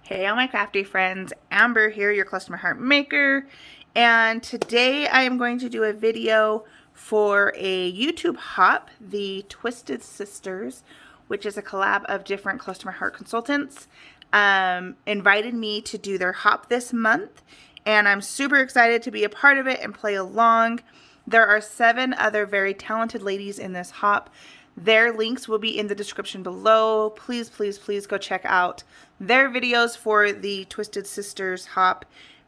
Hey all my crafty friends, Amber here, your customer heart maker, and today I am going to do a video for a YouTube hop, the Twisted Sisters, which is a collab of different customer heart consultants, invited me to do their hop this month, and I'm super excited to be a part of it and play along. There are 7 other very talented ladies in this hop. Their links will be in the description below. Please, please, please go check out their videos for the Twisted Sisters hop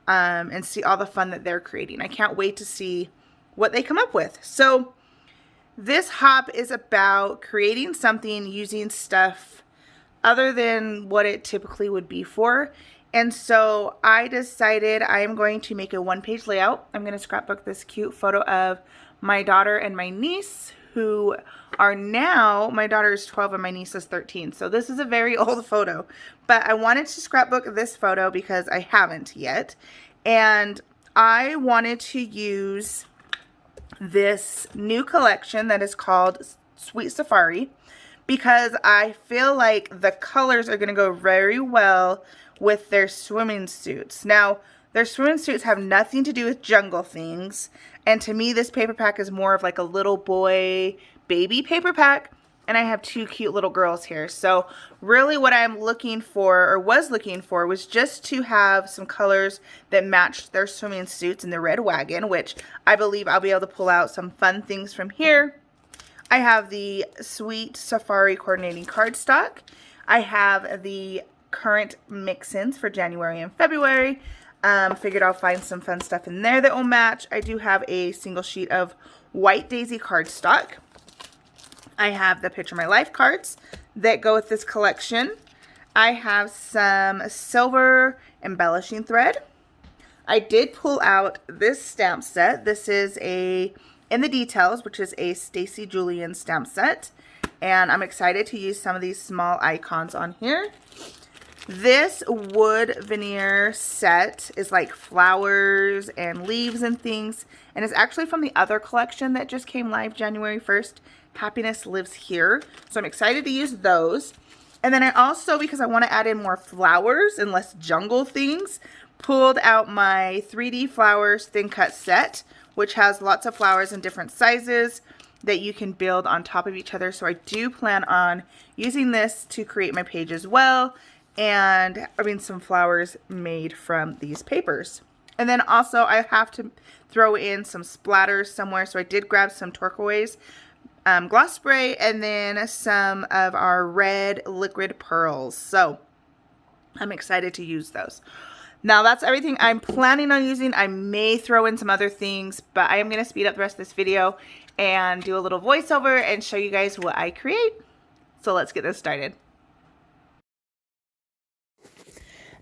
and see all the fun that they're creating. I can't wait to see what they come up with. So this hop is about creating something using stuff other than what it typically would be for. And so I decided I am going to make a one-page layout. I'm going to scrapbook this cute photo of my daughter and my niece, who are now, my daughter is 12 and my niece is 13. So this is a very old photo, but I wanted to scrapbook this photo because I haven't yet. And I wanted to use this new collection that is called Sweet Safari because I feel like the colors are going to go very well with their swimming suits. Now, their swimming suits have nothing to do with jungle things, and to me this paper pack is more of like a little boy baby paper pack, and I have 2 cute little girls here. So really what I'm looking for, or was looking for, was just to have some colors that matched their swimming suits in the red wagon, which I believe I'll be able to pull out some fun things from here. I have the Sweet Safari coordinating cardstock. I have the current mix-ins for January and February. Figured I'll find some fun stuff in there that will match. I do have a single sheet of White Daisy cardstock. I have the Picture My Life cards that go with this collection. I have some silver embellishing thread. I did pull out this stamp set. This is a In the Details, which is a Stacy Julian stamp set. And I'm excited to use some of these small icons on here. This wood veneer set is like flowers and leaves and things, and it's actually from the other collection that just came live January 1st, Happiness Lives Here. So I'm excited to use those. And then I also, because I want to add in more flowers and less jungle things, pulled out my 3D Flowers Thin Cut set, which has lots of flowers in different sizes that you can build on top of each other. So I do plan on using this to create my page as well. And some flowers made from these papers. And then also I have to throw in some splatters somewhere. So I did grab some turquoise gloss spray and then some of our red liquid pearls. So I'm excited to use those. Now that's everything I'm planning on using. I may throw in some other things, but I am going to speed up the rest of this video and do a little voiceover and show you guys what I create. So let's get this started.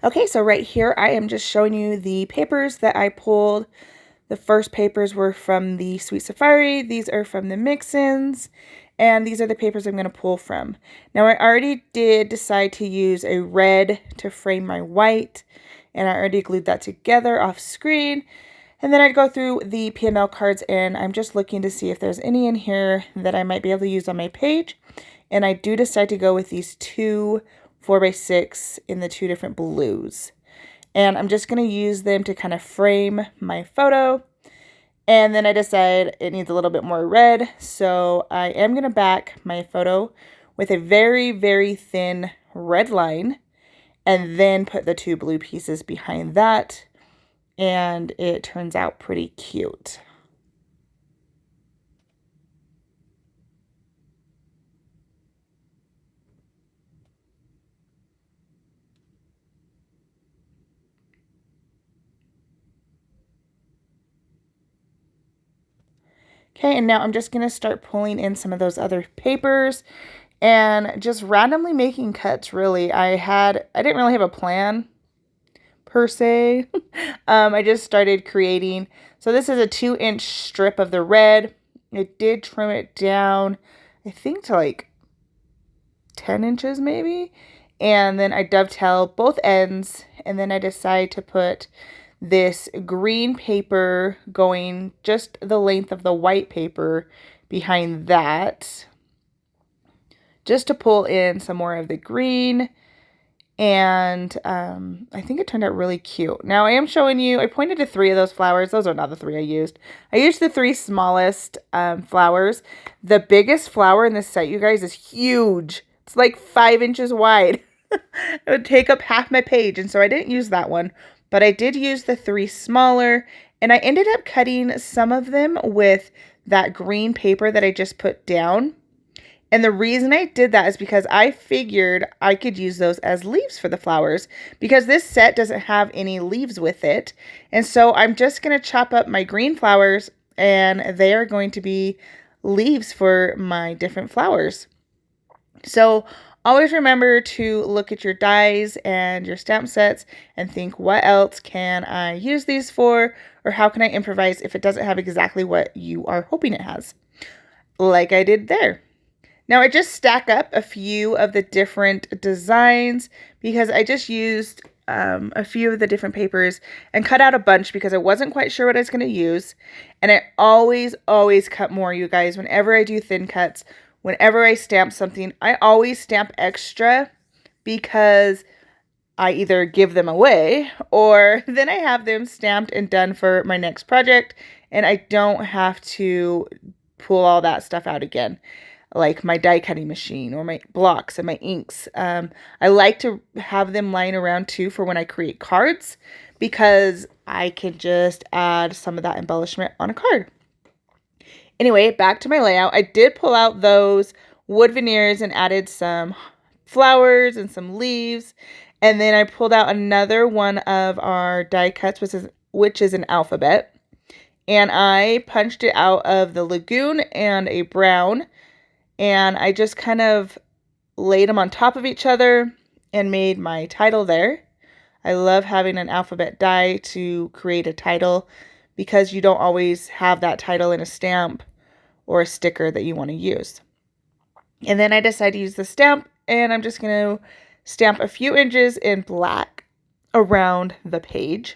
Okay, so right here I am just showing you the papers that I pulled. The first papers were from the Sweet Safari. These are from the mix-ins. And these are the papers I'm going to pull from. Now I already did decide to use a red to frame my white. And I already glued that together off screen. And then I'd go through the PML cards and I'm just looking to see if there's any in here that I might be able to use on my page. And I do decide to go with these 2 4x6 in the 2 different blues. And I'm just going to use them to kind of frame my photo. And then I decide it needs a little bit more red. So I am going to back my photo with a very, very thin red line. And then put the 2 blue pieces behind that. And it turns out pretty cute. Okay, and now I'm just going to start pulling in some of those other papers and just randomly making cuts, really. I didn't really have a plan, per se. I just started creating. So this is a 2-inch strip of the red. I did trim it down, I think, to like 10 inches maybe. And then I dovetail both ends, and then I decide to put this green paper going just the length of the white paper behind that, just to pull in some more of the green. And I think it turned out really cute. Now I am showing you, I pointed to 3 of those flowers. Those are not the 3 I used. I used the 3 smallest flowers. The biggest flower in this set, you guys, is huge. It's like 5 inches wide. It would take up half my page, and so I didn't use that one. But I did use the 3 smaller, and I ended up cutting some of them with that green paper that I just put down. And the reason I did that is because I figured I could use those as leaves for the flowers, because this set doesn't have any leaves with it. And so I'm just going to chop up my green flowers, and they are going to be leaves for my different flowers. So always remember to look at your dies and your stamp sets and think, what else can I use these for? Or how can I improvise if it doesn't have exactly what you are hoping it has? Like I did there. Now I just stack up a few of the different designs because I just used a few of the different papers and cut out a bunch because I wasn't quite sure what I was going to use. And I always cut more, you guys. Whenever I do thin cuts, whenever I stamp something, I always stamp extra because I either give them away or then I have them stamped and done for my next project and I don't have to pull all that stuff out again, like my die cutting machine or my blocks and my inks. I like to have them lying around too for when I create cards because I can just add some of that embellishment on a card. Anyway, back to my layout. I did pull out those wood veneers and added some flowers and some leaves. And then I pulled out another one of our die cuts, which is an alphabet. And I punched it out of the lagoon and a brown. And I just kind of laid them on top of each other and made my title there. I love having an alphabet die to create a title because you don't always have that title in a stamp or a sticker that you want to use. And then I decided to use the stamp, and I'm just going to stamp a few inches in black around the page.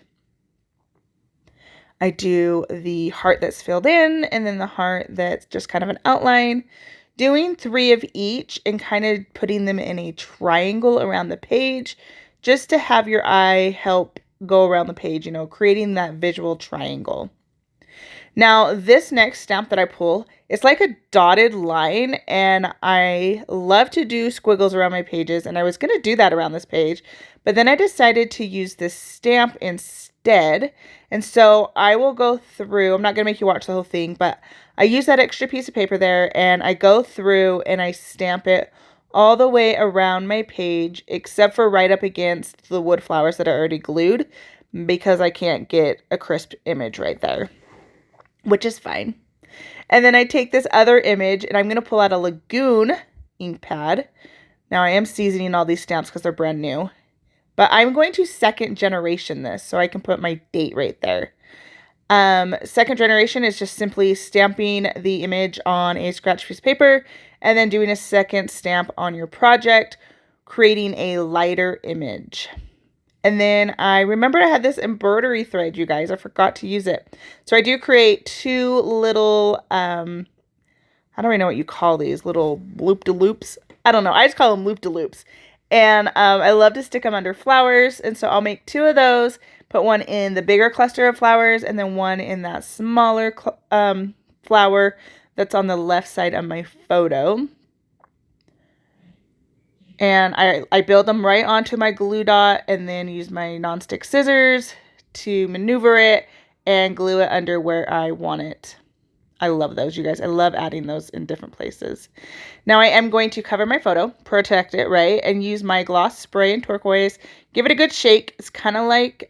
I do the heart that's filled in and then the heart that's just kind of an outline. Doing 3 of each and kind of putting them in a triangle around the page just to have your eye help go around the page, you know, creating that visual triangle. Now, this next stamp that I pull, it's like a dotted line, and I love to do squiggles around my pages, and I was going to do that around this page, but then I decided to use this stamp instead, and so I will go through, I'm not going to make you watch the whole thing, but I use that extra piece of paper there, and I go through and I stamp it all the way around my page, except for right up against the wood flowers that are already glued, because I can't get a crisp image right there, which is fine. And then I take this other image and I'm going to pull out a Lagoon ink pad. Now I am seasoning all these stamps because they're brand new, but I'm going to second generation this so I can put my date right there. Second generation is just simply stamping the image on a scratch piece of paper and then doing a second stamp on your project, creating a lighter image. And then I remember I had this embroidery thread, you guys. I forgot to use it. So I do create 2 little, I don't really know what you call these, little loop-de-loops. I don't know. I just call them loop-de-loops. And I love to stick them under flowers. And so I'll make 2 of those, put one in the bigger cluster of flowers, and then one in that smaller flower that's on the left side of my photo. And I build them right onto my glue dot and then use my nonstick scissors to maneuver it and glue it under where I want it. I love those, you guys. I love adding those in different places. Now I am going to cover my photo, protect it, right? And use my gloss spray in turquoise. Give it a good shake. It's kind of like,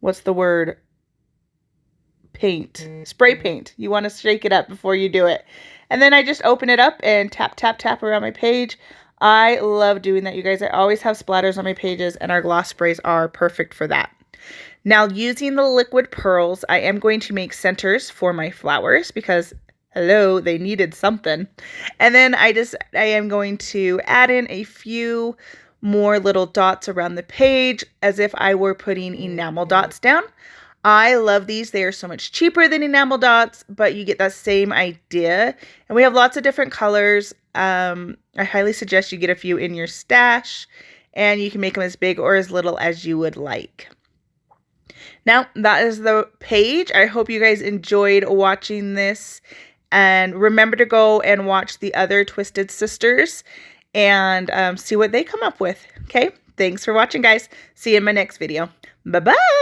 what's the word? Paint. Spray paint. You want to shake it up before you do it. And then I just open it up and tap, tap, tap around my page. I love doing that, you guys. I always have splatters on my pages, and our gloss sprays are perfect for that. Now, using the liquid pearls, I am going to make centers for my flowers because, hello, they needed something. And then I am going to add in a few more little dots around the page as if I were putting enamel dots down. I love these. They are so much cheaper than enamel dots, but you get that same idea. And we have lots of different colors. I highly suggest you get a few in your stash, and you can make them as big or as little as you would like. Now, that is the page. I hope you guys enjoyed watching this. And remember to go and watch the other Twisted Sisters and see what they come up with. Okay? Thanks for watching, guys. See you in my next video. Bye-bye.